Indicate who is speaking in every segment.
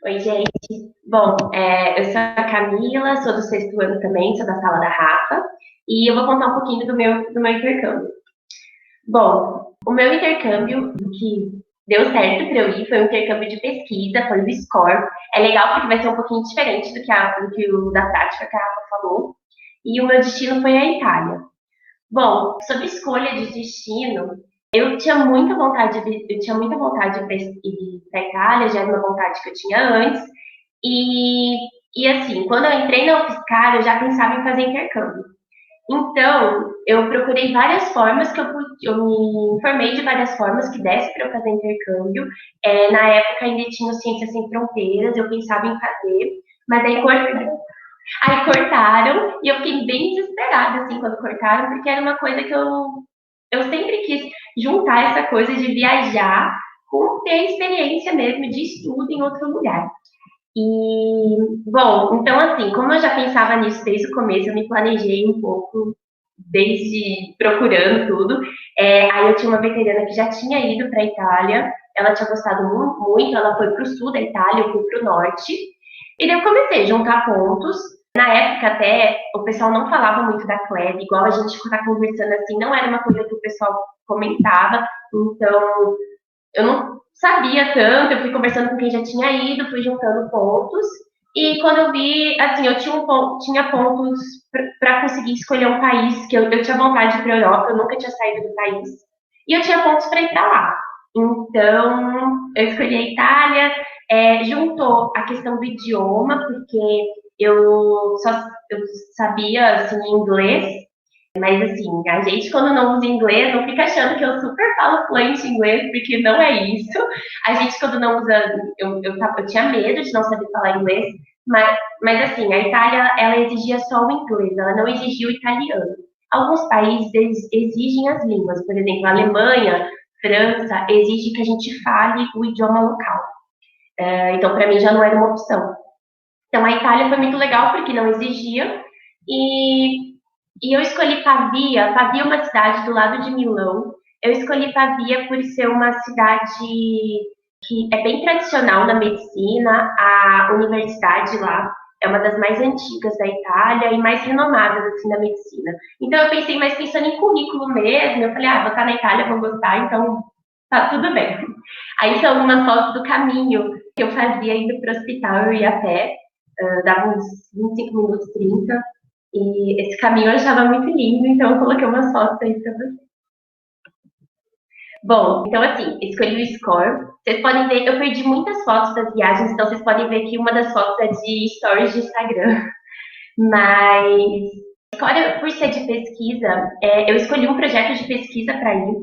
Speaker 1: Oi, gente. Bom, eu sou a Camila, sou do sexto ano também, sou da sala da Rafa, e eu vou contar um pouquinho do meu intercâmbio. Bom, o meu intercâmbio, que deu certo para eu ir, foi um intercâmbio de pesquisa, foi o SCORE. É legal porque vai ser um pouquinho diferente do que o da prática que a Rafa falou. E o meu destino foi a Itália. Bom, sobre escolha de destino, eu tinha muita vontade de ir para a Itália, já era uma vontade que eu tinha antes. E, e assim, quando eu entrei na UFSCar, eu já pensava em fazer intercâmbio. Então, eu procurei várias formas eu me informei de várias formas que desse para eu fazer intercâmbio. Na época ainda tinha o Ciências Sem Fronteiras, eu pensava em fazer, mas aí cortaram e eu fiquei bem desesperada assim quando cortaram, porque era uma coisa que eu sempre quis juntar essa coisa de viajar com ter experiência mesmo de estudo em outro lugar. E, bom, então assim, como eu já pensava nisso desde o começo, eu me planejei um pouco, desde procurando tudo. Aí eu tinha uma veterana que já tinha ido para a Itália, ela tinha gostado muito, ela foi para o sul da Itália, eu fui para o norte, e daí eu comecei a juntar pontos. Na época até, o pessoal não falava muito da Kleb, igual a gente está conversando assim, não era uma coisa que o pessoal comentava, então eu não sabia tanto, eu fui conversando com quem já tinha ido, fui juntando pontos, e quando eu vi, assim, eu tinha pontos para conseguir escolher um país, que eu tinha vontade de ir para a Europa, eu nunca tinha saído do país, e eu tinha pontos para ir para lá. Então, eu escolhi a Itália, juntou a questão do idioma, porque eu sabia, assim, inglês, mas assim, a gente quando não usa inglês, não fica achando que eu super falo fluente inglês, porque não é isso. A gente quando não usa, eu tinha medo de não saber falar inglês, mas assim, a Itália, ela exigia só o inglês, ela não exigia o italiano. Alguns países exigem as línguas, por exemplo, a Alemanha, França, exige que a gente fale o idioma local. Então, para mim, já não era uma opção. Então, a Itália foi muito legal porque não exigia, e eu escolhi Pavia. Pavia é uma cidade do lado de Milão. Eu escolhi Pavia por ser uma cidade que é bem tradicional na medicina. A universidade lá é uma das mais antigas da Itália e mais renomadas assim na medicina. Então eu pensei mais pensando em currículo mesmo. Eu falei, vou estar na Itália, vou gostar, então tá tudo bem. Aí são algumas fotos do caminho que eu fazia indo para o hospital. Eu ia a pé, dava uns 25 minutos, 30. E esse caminho eu achava muito lindo, então eu coloquei umas fotos aí pra você. Bom, então assim, escolhi o score. Vocês podem ver, eu perdi muitas fotos das viagens, então vocês podem ver que uma das fotos é de stories de Instagram. Mas, score, por ser de pesquisa, eu escolhi um projeto de pesquisa para ir.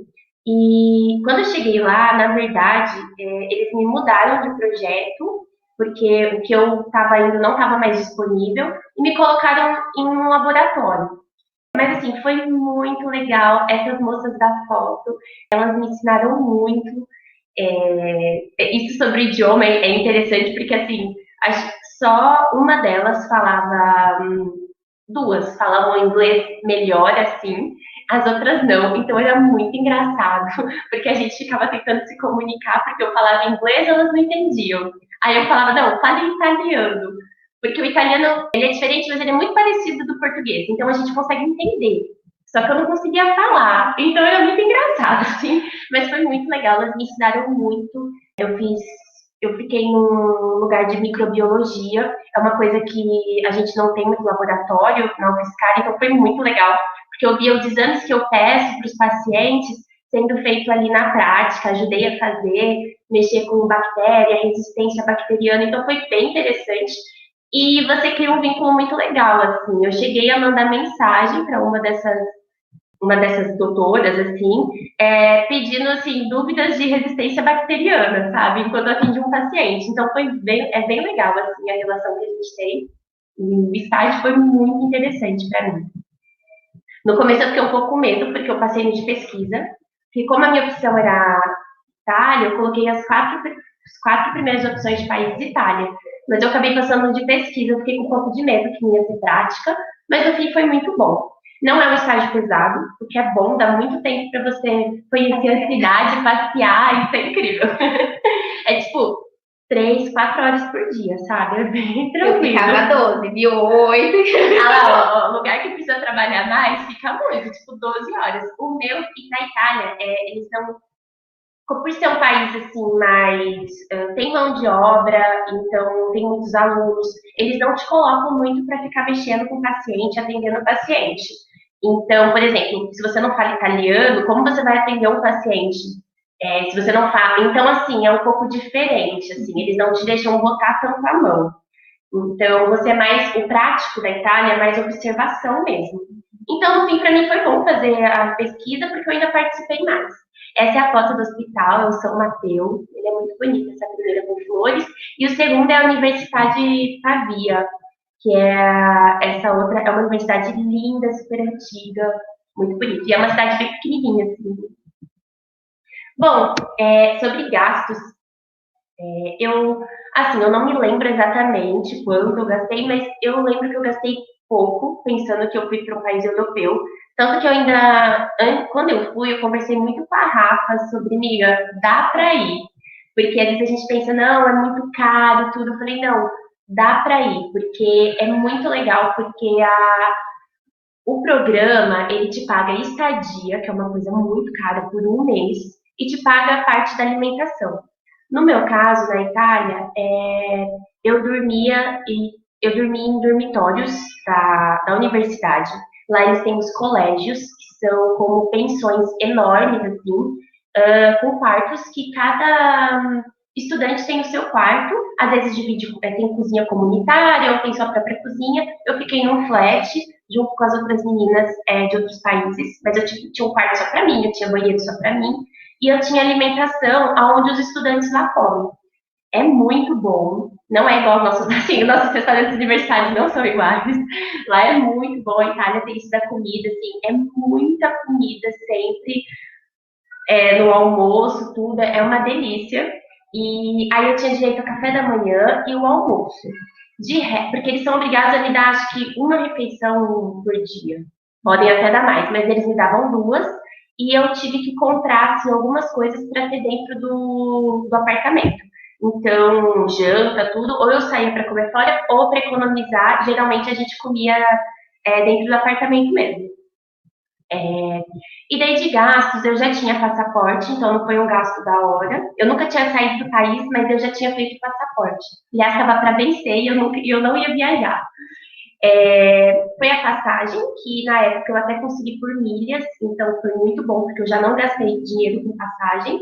Speaker 1: E quando eu cheguei lá, na verdade, eles me mudaram de projeto, porque o que eu estava indo não estava mais disponível, e me colocaram em um laboratório. Mas assim, foi muito legal. Essas moças da foto, elas me ensinaram muito. Isso sobre o idioma é interessante porque assim, acho que só uma delas falava, duas falavam inglês melhor assim, as outras não. Então era muito engraçado, porque a gente ficava tentando se comunicar, porque eu falava inglês, elas não entendiam. Aí eu falava, não, fale italiano. Porque o italiano, ele é diferente, mas ele é muito parecido do português. Então a gente consegue entender. Só que eu não conseguia falar. Então era muito engraçado, assim. Mas foi muito legal. Elas me ensinaram muito. Eu fiquei num lugar de microbiologia. É uma coisa que a gente não tem muito laboratório na UFSCar. Então foi muito legal. Porque eu via os exames que eu peço para os pacientes sendo feito ali na prática. Ajudei a fazer, mexer com bactéria, resistência bacteriana. Então foi bem interessante. E você cria um vínculo muito legal, assim. Eu cheguei a mandar mensagem para uma dessas doutoras, assim, pedindo, assim, dúvidas de resistência bacteriana, sabe? Enquanto eu atendi um paciente. Então, é bem legal, assim, a relação que a gente tem. E o estágio foi muito interessante para mim. No começo eu fiquei um pouco com medo, porque eu passei no de pesquisa. E como a minha opção era Itália, eu coloquei as quatro primeiras opções de país de Itália. Mas eu acabei passando de pesquisa, eu fiquei com um pouco de medo que não ia ser prática, mas no fim foi muito bom. Não é um estágio pesado, o que é bom, dá muito tempo para você conhecer a cidade, passear, isso é incrível. É tipo, 3, 4 horas por dia, sabe? É bem
Speaker 2: Eu
Speaker 1: tranquilo.
Speaker 2: ficava 12, viu? 8.
Speaker 1: Ah lá, ó, o lugar que precisa trabalhar mais fica muito, tipo 12 horas. O meu, e na Itália, eles não, por ser um país assim mais tem mão de obra, então tem muitos alunos, eles não te colocam muito para ficar mexendo com o paciente, atendendo o paciente. Então, por exemplo, se você não fala italiano, como você vai atender um paciente? Se você não fala, então assim é um pouco diferente, assim, eles não te deixam botar tanto a mão. Então, você é mais, o prático da Itália é mais observação mesmo. Então, no fim, para mim foi bom fazer a pesquisa, porque eu ainda participei mais. Essa é a foto do hospital, é o São Mateus, ele é muito bonito, essa primeira com flores. E o segundo é a Universidade Pavia, que é essa outra, é uma universidade linda, super antiga, muito bonita. E é uma cidade bem pequenininha, assim. Bom, sobre gastos, eu não me lembro exatamente quanto eu gastei, mas eu lembro que eu gastei pouco, pensando que eu fui para um país europeu. Tanto que eu ainda, quando eu fui, eu conversei muito com a Rafa sobre, amiga, dá para ir. Porque às vezes a gente pensa, não, é muito caro, e tudo. Eu falei, não, dá para ir, porque é muito legal, porque o programa, ele te paga estadia, que é uma coisa muito cara, por um mês, e te paga a parte da alimentação. No meu caso, na Itália, eu dormia eu dormia em dormitórios da universidade. Lá eles têm os colégios, que são como pensões enormes, assim, com quartos que cada estudante tem o seu quarto. Às vezes divide, tem cozinha comunitária ou tem sua própria cozinha. Eu fiquei num flat junto com as outras meninas de outros países, mas eu tinha um quarto só para mim, eu tinha banheiro só para mim, e eu tinha alimentação aonde os estudantes lá comem. É muito bom, não é igual nossos, assim, nossos restaurantes universitários não são iguais. Lá é muito bom, a Itália tem isso da comida, assim, é muita comida sempre, no almoço, tudo, é uma delícia. E aí eu tinha direito ao café da manhã e o almoço. Porque eles são obrigados a me dar, acho que, uma refeição por dia. Podem até dar mais, mas eles me davam duas. E eu tive que comprar assim, algumas coisas para ter dentro do apartamento. Então, janta, tudo, ou eu saía para comer fora, ou para economizar. Geralmente a gente comia dentro do apartamento mesmo. E daí de gastos, eu já tinha passaporte, então não foi um gasto da hora. Eu nunca tinha saído do país, mas eu já tinha feito passaporte. Aliás, estava para vencer e eu não ia viajar. Foi a passagem, que na época eu até consegui por milhas, então foi muito bom, porque eu já não gastei dinheiro com passagem.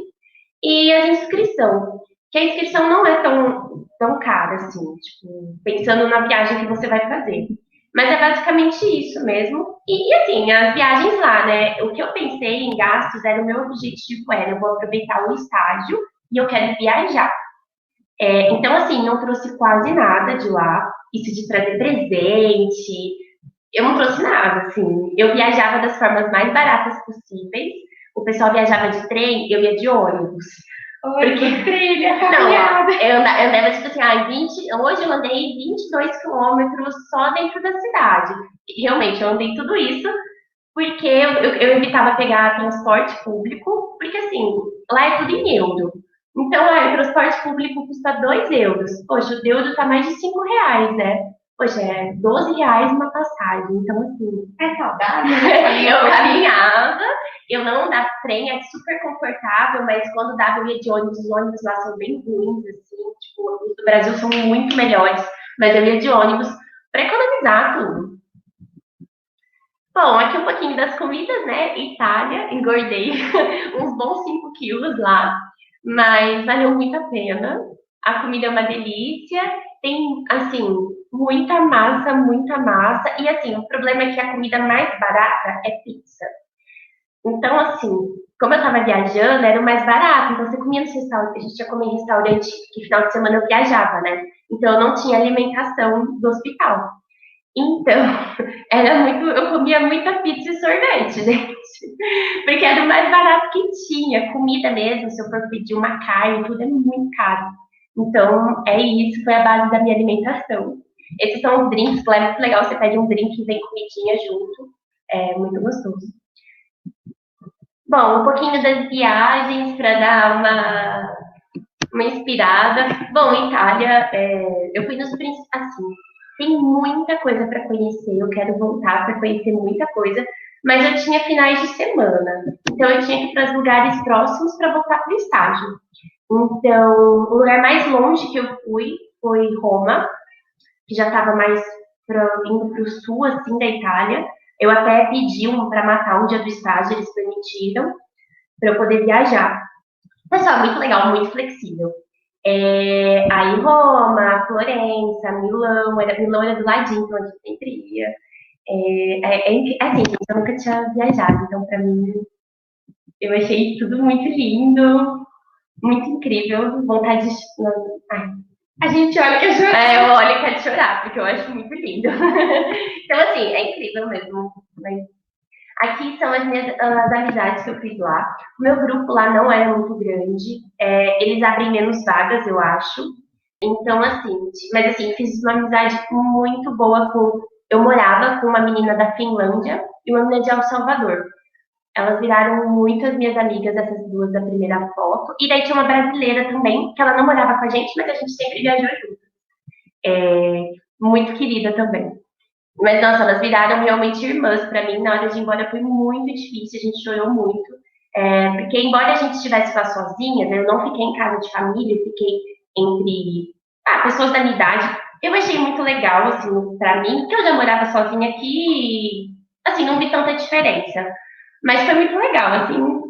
Speaker 1: E a inscrição, que a inscrição não é tão cara assim, tipo, pensando na viagem que você vai fazer. Mas é basicamente isso mesmo. E assim, as viagens lá, né? O que eu pensei em gastos era o meu objetivo era eu vou aproveitar o estágio e eu quero viajar. Então, assim, não trouxe quase nada de lá. Isso de trazer presente, eu não trouxe nada, assim. Eu viajava das formas mais baratas possíveis. O pessoal viajava de trem, eu ia de ônibus.
Speaker 2: Oi,
Speaker 1: Porque,
Speaker 2: trilha,
Speaker 1: não, ó,
Speaker 2: caminhada.
Speaker 1: eu andava tipo assim, hoje eu andei 22 quilômetros só dentro da cidade. E, realmente, eu andei tudo isso porque eu evitava pegar transporte público, porque assim, lá é tudo em euro. Então, o transporte público custa 2 euros. Poxa, o euro tá mais de 5 reais, né? Poxa, é 12 reais uma passagem. Então, assim,
Speaker 2: É saudade, né?
Speaker 1: eu caminhava, eu não andava trem, é super confortável, mas quando dava eu ia de ônibus, os ônibus lá são bem ruins, assim, tipo, os do Brasil são muito melhores, mas eu ia de ônibus para economizar tudo. Bom, aqui um pouquinho das comidas, né? Itália, engordei uns bons 5 quilos lá, mas valeu muito a pena. A comida é uma delícia, tem, assim, muita massa, e assim, o problema é que a comida mais barata é pizza. Então, assim, como eu tava viajando, era o mais barato. Então, você comia nos restaurantes. A gente ia comer em restaurante que final de semana eu viajava, né? Então, eu não tinha alimentação do hospital. Então, era muito. Eu comia muita pizza e sorvete, gente. Porque era o mais barato que tinha. Comida mesmo, se eu for pedir uma carne, tudo é muito caro. Então, é isso, foi a base da minha alimentação. Esses são os drinks, que lá é muito legal. Você pede um drink e vem comidinha junto. É muito gostoso. Bom, um pouquinho das viagens para dar uma. uma inspirada. Bom, Itália, eu fui assim, tem muita coisa para conhecer, eu quero voltar para conhecer muita coisa, mas eu tinha finais de semana, então eu tinha que ir para os lugares próximos para voltar para o estágio. Então, o lugar mais longe que eu fui foi Roma, que já estava mais indo para o sul, assim, da Itália. Eu até pedi para matar um dia do estágio, eles permitiram, para eu poder viajar. Pessoal, muito legal, muito flexível. Aí Roma, Florença, Milão era do ladinho, então a gente sempre ia. Assim, gente, eu nunca tinha viajado, então para mim eu achei tudo muito lindo, muito incrível, vontade de. Ai,
Speaker 2: A gente olha que a gente...
Speaker 1: eu olho e quero chorar, porque eu acho muito lindo. Então, assim, é incrível mesmo. Mas aqui são as amizades que eu fiz lá. O meu grupo lá não era muito grande. Eles abrem menos vagas, eu acho. Então, assim, mas assim, fiz uma amizade muito boa com. Eu morava com uma menina da Finlândia e uma menina de El Salvador. Elas viraram muito as minhas amigas, essas duas da primeira foto. E daí tinha uma brasileira também, que ela não morava com a gente, mas a gente sempre viajou junto. Muito querida também. Mas, nossa, elas viraram realmente irmãs para mim. Na hora de ir embora foi muito difícil, a gente chorou muito. Porque, embora a gente estivesse lá sozinha, né, eu não fiquei em casa de família, eu fiquei entre pessoas da minha idade. Eu achei muito legal, assim, para mim, porque eu já morava sozinha aqui e, assim, não vi tanta diferença. Mas foi muito legal, assim.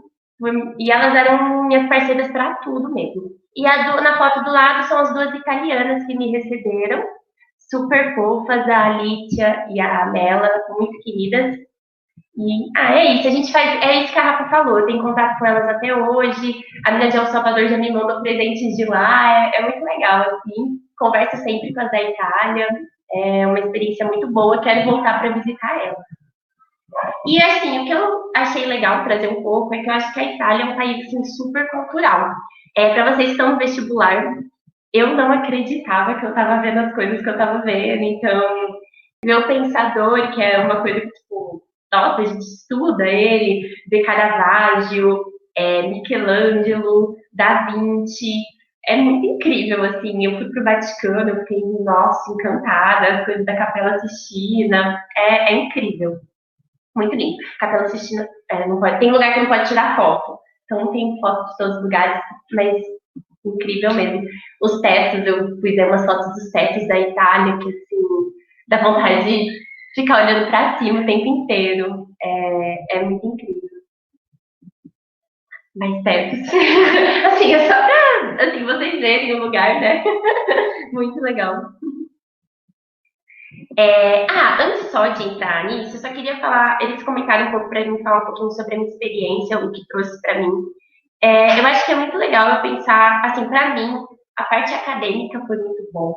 Speaker 1: E elas eram minhas parceiras para tudo mesmo. E na foto do lado são as duas italianas que me receberam, super fofas, a Alicia e a Mela, muito queridas. É isso, a gente faz, é isso que a Rafa falou, eu tenho contato com elas até hoje, a menina de El Salvador já me mandou presentes de lá, é muito legal, assim, converso sempre com as da Itália, é uma experiência muito boa, quero voltar para visitar ela. E assim, o que eu achei legal trazer um pouco é que eu acho que a Itália é um país assim, super cultural. Para vocês que estão no vestibular, eu não acreditava que eu estava vendo as coisas que eu estava vendo. Então, meu pensador, que é uma coisa que, tipo, nossa, a gente estuda ele, de Caravaggio, Michelangelo, Da Vinci. É muito incrível, assim. Eu fui pro Vaticano, eu fiquei, nossa, encantada, as coisas da Capela Sistina. É incrível. Muito lindo. Capela Sistina, não pode, tem lugar que não pode tirar foto. Então, não tem foto de todos os lugares, mas incrível mesmo. Os tetos, eu fui ver umas fotos dos tetos da Itália, que assim, dá vontade de ficar olhando para cima o tempo inteiro. É muito incrível. Mas tetos. Assim, é só pra assim, vocês verem o lugar, né? Muito legal. Antes só de entrar nisso, eu só queria falar, eles comentaram um pouco para mim, falar um pouquinho sobre a minha experiência, o que trouxe para mim. Eu acho que é muito legal eu pensar, assim, para mim, a parte acadêmica foi muito bom.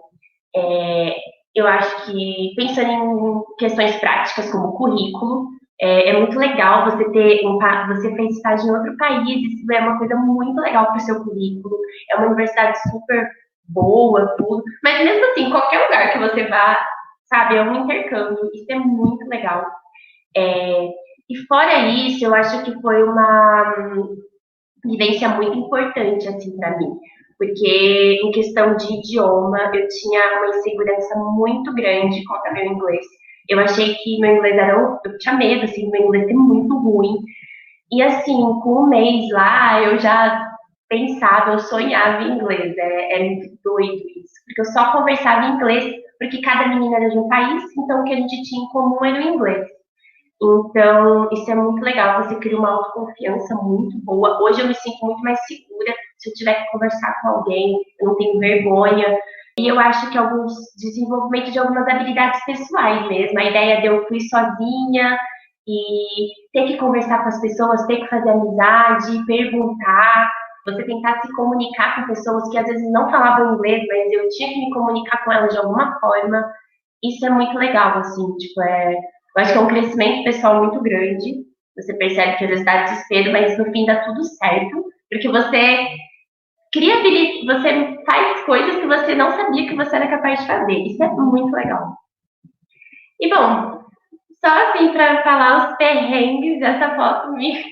Speaker 1: É, eu acho que, pensando em questões práticas, como currículo, é muito legal você você fez estágio em outro país, isso é uma coisa muito legal para o seu currículo, é uma universidade super boa, tudo, mas mesmo assim, qualquer lugar que você vá, sabe, é um intercâmbio, isso é muito legal. E fora isso, eu acho que foi uma vivência muito importante, assim, para mim. Porque, em questão de idioma, eu tinha uma insegurança muito grande contra meu inglês. Eu achei que meu inglês eu tinha medo, assim, meu inglês é muito ruim. E, assim, com um mês lá, eu já pensava, eu sonhava em inglês. É muito doido isso. Porque eu só conversava em inglês, porque cada menina era de um país, então o que a gente tinha em comum era o inglês. Então, isso é muito legal, você cria uma autoconfiança muito boa. Hoje eu me sinto muito mais segura se eu tiver que conversar com alguém, eu não tenho vergonha. E eu acho que alguns desenvolvimento de algumas habilidades pessoais mesmo. A ideia de eu fui sozinha e ter que conversar com as pessoas, ter que fazer amizade, perguntar, você tentar se comunicar com pessoas que às vezes não falavam inglês, mas eu tinha que me comunicar com elas de alguma forma. Isso é muito legal, assim, tipo, eu acho que é um crescimento pessoal muito grande. Você percebe que às vezes dá desespero, mas no fim dá tudo certo, porque você você faz coisas que você não sabia que você era capaz de fazer. Isso é muito legal. E bom, só assim para falar os perrengues, essa foto me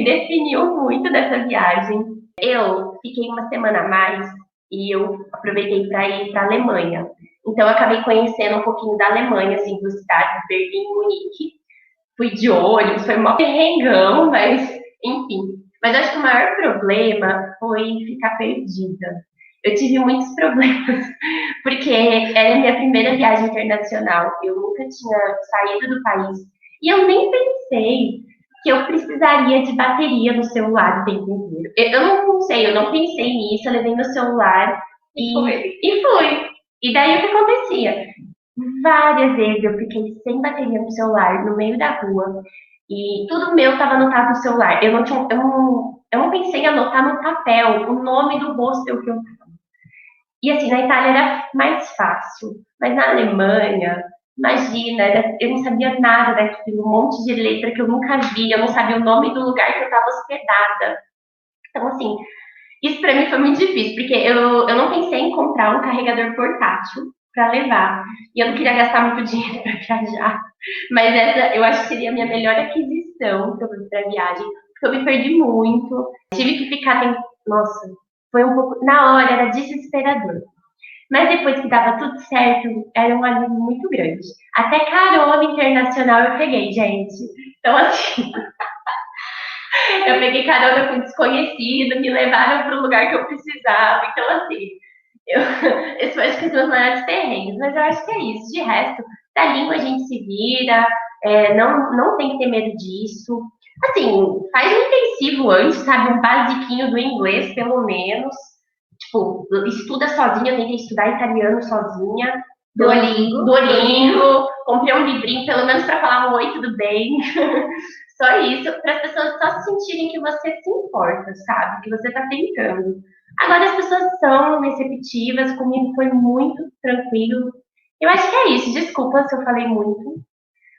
Speaker 1: definiu muito dessa viagem. Eu fiquei uma semana a mais e eu aproveitei para ir para a Alemanha. Então, eu acabei conhecendo um pouquinho da Alemanha, assim, duas cidades, Berlim e Munique. Fui de ônibus, foi mó perrengão, mas enfim. Mas acho que o maior problema foi ficar perdida. Eu tive muitos problemas, porque era a minha primeira viagem internacional. Eu nunca tinha saído do país. E eu nem pensei que eu precisaria de bateria no celular o tempo inteiro. Eu não sei, eu não pensei nisso, eu levei meu celular e fui. E daí o que acontecia? Várias vezes eu fiquei sem bateria no celular, no meio da rua, e tudo meu estava anotado no celular. Eu não pensei em anotar no papel o nome do hostel que eu. E assim, na Itália era mais fácil, mas na Alemanha, imagina, eu não sabia nada daquilo, um monte de letra que eu nunca vi, eu não sabia o nome do lugar que eu estava hospedada. Então, assim, isso para mim foi muito difícil, porque eu não pensei em comprar um carregador portátil para levar. E eu não queria gastar muito dinheiro para viajar. Mas essa eu acho que seria a minha melhor aquisição para viagem, porque eu me perdi muito. Tive que ficar. Nossa, foi um pouco. Na hora era desesperador. Mas depois que dava tudo certo, era um alívio muito grande. Até carona internacional eu peguei, gente. Então, assim, eu peguei carona com desconhecido, me levaram para o lugar que eu precisava. Então, assim, eu, esse foi acho que os meus maiores perrengues. Mas eu acho que é isso. De resto, da língua a gente se vira, não tem que ter medo disso. Assim, faz um intensivo antes, sabe? Um basiquinho do inglês, pelo menos. Tipo, estuda sozinha, eu tentei estudar italiano sozinha. Duolingo, comprei um livrinho, pelo menos para falar um oi, tudo bem. Só isso, para as pessoas só sentirem que você se importa, sabe? Que você está tentando. Agora as pessoas são receptivas, comigo foi muito tranquilo. Eu acho que é isso, desculpa se eu falei muito,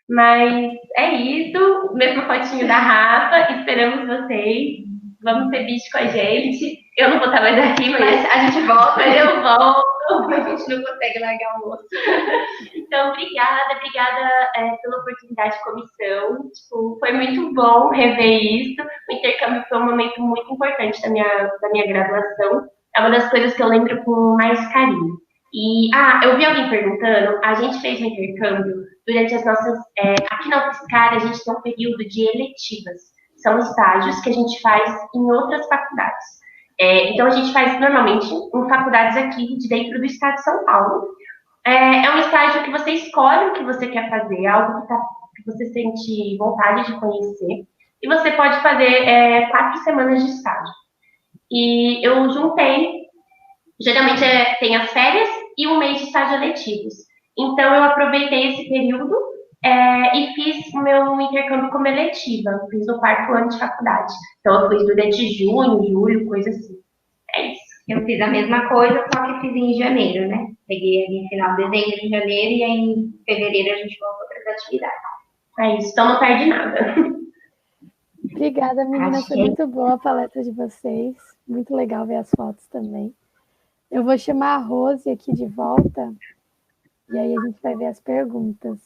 Speaker 1: mas é isso. Mesmo fotinho da Rafa, esperamos vocês. Vamos ter bicho com a gente. Eu não vou estar mais aqui, mas a gente volta, eu volto. A gente não consegue largar o osso. Então, obrigada pela oportunidade de comissão. Tipo, foi muito bom rever isso. O intercâmbio foi um momento muito importante da minha graduação. É uma das coisas que eu lembro com mais carinho. E, eu vi alguém perguntando, a gente fez um intercâmbio durante as nossas. Aqui na UFSCar, a gente tem um período de eletivas. São estágios que a gente faz em outras faculdades. Então, a gente faz normalmente em faculdades aqui de dentro do estado de São Paulo. Um estágio que você escolhe o que você quer fazer, algo que você sente vontade de conhecer. E você pode fazer 4 semanas de estágio. E eu juntei, geralmente tem as férias e um mês de estágio letivos. Então, eu aproveitei esse período e fiz o meu intercâmbio como eletiva. Fiz no 4º ano de faculdade. Então, eu fiz durante junho, julho, coisa assim. É isso.
Speaker 2: Eu fiz a mesma coisa, só que fiz em janeiro, né? Peguei ali no final de dezembro, em janeiro, e aí em fevereiro a gente voltou para as atividades.
Speaker 1: É isso, então não perde nada.
Speaker 3: Obrigada, meninas. Foi muito boa a palestra de vocês. Muito legal ver as fotos também. Eu vou chamar a Rose aqui de volta e aí a gente vai ver as perguntas.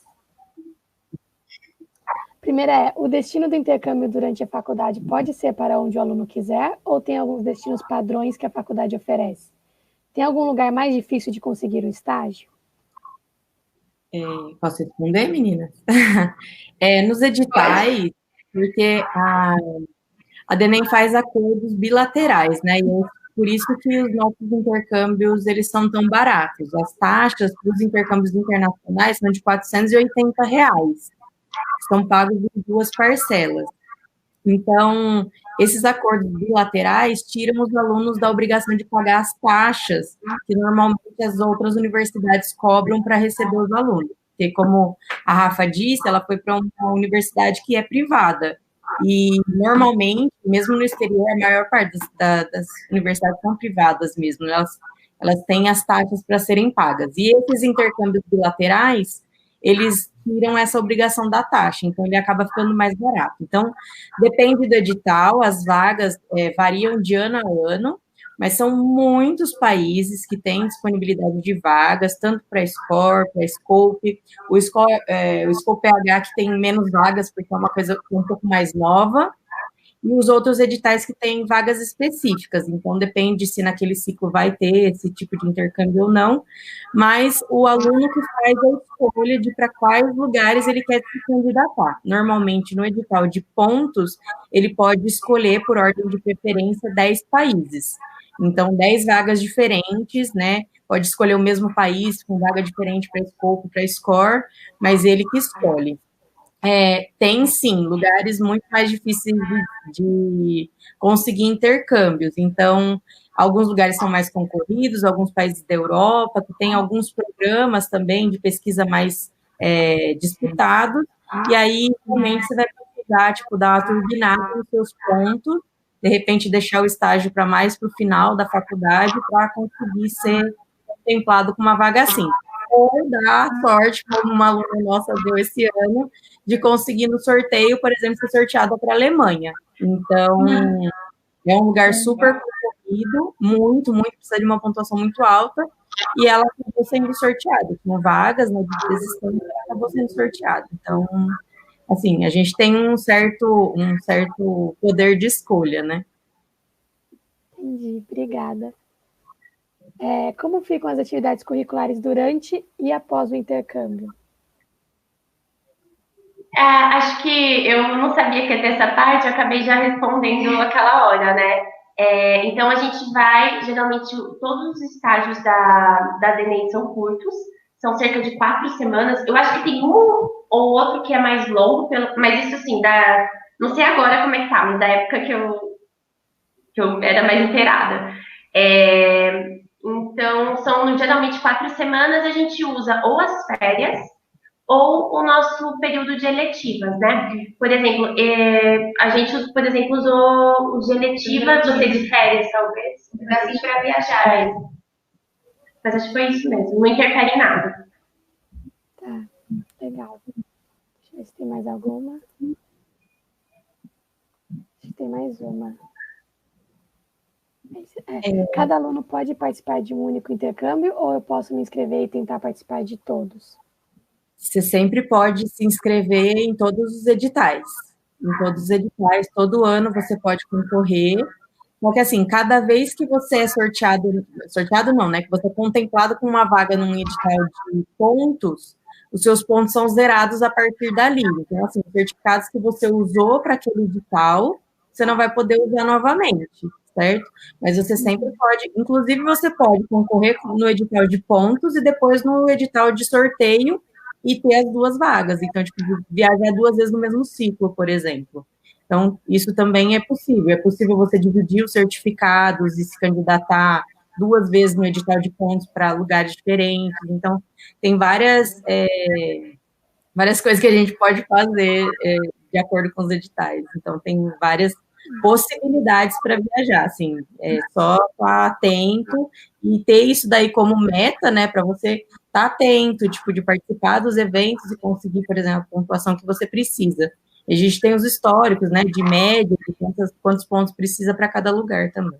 Speaker 3: Primeira o destino do intercâmbio durante a faculdade pode ser para onde o aluno quiser ou tem alguns destinos padrões que a faculdade oferece? Tem algum lugar mais difícil de conseguir um estágio?
Speaker 4: Posso responder, meninas? Nos editais, porque a DENEM faz acordos bilaterais, né? E por isso que os nossos intercâmbios, eles são tão baratos. As taxas dos intercâmbios internacionais são de R$480, são pagos em 2 parcelas. Então, esses acordos bilaterais tiram os alunos da obrigação de pagar as taxas que normalmente as outras universidades cobram para receber os alunos. Porque, como a Rafa disse, ela foi para uma universidade que é privada. E, normalmente, mesmo no exterior, a maior parte das universidades são privadas mesmo. Elas têm as taxas para serem pagas. E esses intercâmbios bilaterais, eles tiram essa obrigação da taxa, então ele acaba ficando mais barato. Então, depende do edital, as vagas variam de ano a ano, mas são muitos países que têm disponibilidade de vagas, tanto para a SCORE, para a Scope, o Scope PH que tem menos vagas, porque é uma coisa um pouco mais nova, e os outros editais que têm vagas específicas. Então, depende se naquele ciclo vai ter esse tipo de intercâmbio ou não, mas o aluno que faz a escolha de para quais lugares ele quer se candidatar. Normalmente, no edital de pontos, ele pode escolher, por ordem de preferência, 10 países. Então, 10 vagas diferentes, né? Pode escolher o mesmo país, com vaga diferente para escopo, para score, mas ele que escolhe. Tem, sim, lugares muito mais difíceis de conseguir intercâmbios. Então, alguns lugares são mais concorridos, alguns países da Europa, que tem alguns programas também de pesquisa mais disputados, e aí, realmente, você vai precisar, tipo, dar uma turbinada nos seus pontos, de repente, deixar o estágio para mais para o final da faculdade, para conseguir ser contemplado com uma vaga assim. Ou dar sorte, como uma aluna nossa deu esse ano, de conseguir no sorteio, por exemplo, ser sorteada para a Alemanha. Então, é um lugar super concorrido, muito, precisa de uma pontuação muito alta, e ela acabou sendo sorteada. Tinha vagas, né, de desistência, ela acabou sendo sorteada. Então, assim, a gente tem um certo poder de escolha, né?
Speaker 3: Entendi, obrigada. Como ficam as atividades curriculares durante e após o intercâmbio?
Speaker 1: Acho que eu não sabia que ia ter essa parte, eu acabei já respondendo aquela hora, né? Então, a gente vai, geralmente, todos os estágios da DENEM são curtos, são cerca de 4 semanas. Eu acho que tem um ou outro que é mais longo, mas isso, assim, não sei agora como é que tá, mas da época que eu era mais inteirada. Então, são geralmente 4 semanas, a gente usa ou as férias, ou o nosso período de eletivas, né? Por exemplo, a gente, por exemplo, usou os de eletivas, você de férias, talvez, assim, para viajar. Mas acho que foi isso mesmo, não interfere em nada.
Speaker 3: Tá, legal. Deixa eu ver se tem mais alguma. Acho que tem mais uma. Cada aluno pode participar de um único intercâmbio ou eu posso me inscrever e tentar participar de todos?
Speaker 4: Você sempre pode se inscrever em todos os editais. Em todos os editais, todo ano você pode concorrer. Porque, assim, cada vez que você é sorteado não, né? Que você é contemplado com uma vaga num edital de pontos, os seus pontos são zerados a partir dali. Então, assim, os certificados que você usou para aquele edital, você não vai poder usar novamente, certo? Mas você sempre pode, inclusive você pode concorrer no edital de pontos e depois no edital de sorteio e ter as 2 vagas. Então, tipo, viajar 2 vezes no mesmo ciclo, por exemplo. Então, isso também é possível. É possível você dividir os certificados e se candidatar 2 vezes no edital de pontos para lugares diferentes. Então, tem várias coisas que a gente pode fazer de acordo com os editais. Então, tem várias possibilidades para viajar, assim, só estar atento e ter isso daí como meta, né, para você estar atento, tipo, de participar dos eventos e conseguir, por exemplo, a pontuação que você precisa. A gente tem os históricos, né, de média, de quantos pontos precisa para cada lugar também.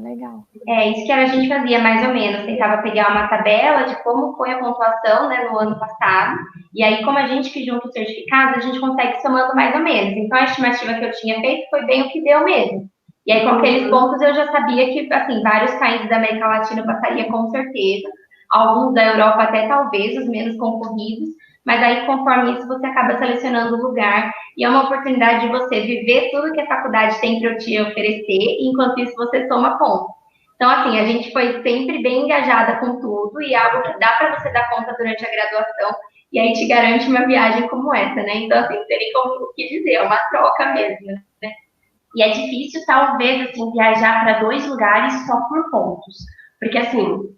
Speaker 3: Legal.
Speaker 2: Isso que a gente fazia, mais ou menos. Tentava pegar uma tabela de como foi a pontuação, né, no ano passado. E aí, como a gente que junta os certificados, a gente consegue somando mais ou menos. Então, a estimativa que eu tinha feito foi bem o que deu mesmo. E aí, com aqueles pontos, eu já sabia que, assim, vários países da América Latina eu passaria com certeza. Alguns da Europa até talvez, os menos concorridos. Mas aí, conforme isso, você acaba selecionando o lugar. E é uma oportunidade de você viver tudo que a faculdade tem para te oferecer, e enquanto isso você soma pontos. Então, assim, a gente foi sempre bem engajada com tudo, e é algo que dá para você dar conta durante a graduação, e aí te garante uma viagem como essa, né? Então, assim, não tem nem como o que dizer, é uma troca mesmo, né?
Speaker 1: E é difícil, talvez, assim, viajar para 2 lugares só por pontos. Porque, assim,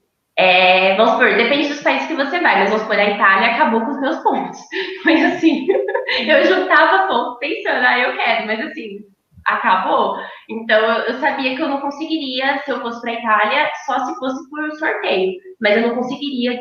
Speaker 1: vamos supor, depende dos países que você vai, mas vamos supor, a Itália acabou com os meus pontos. Mas, assim, eu juntava pontos pensando, eu quero, mas, assim, acabou. Então, eu sabia que eu não conseguiria, se eu fosse para a Itália, só se fosse por sorteio. Mas eu não conseguiria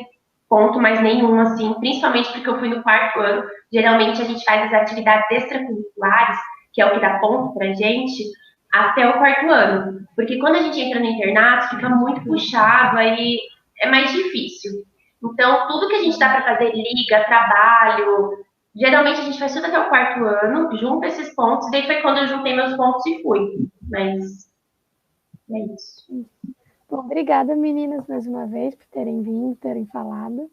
Speaker 1: ponto mais nenhum, assim, principalmente porque eu fui no 4º ano. Geralmente, a gente faz as atividades extracurriculares, que é o que dá ponto pra gente, até o 4º ano. Porque quando a gente entra no internato, fica muito puxado, aí é mais difícil. Então, tudo que a gente dá para fazer, liga, trabalho, Geralmente a gente faz tudo até o 4º ano, junta esses pontos, daí foi quando eu juntei meus pontos e fui. Mas é isso.
Speaker 3: Bom, obrigada, meninas, mais uma vez, por terem vindo, terem falado.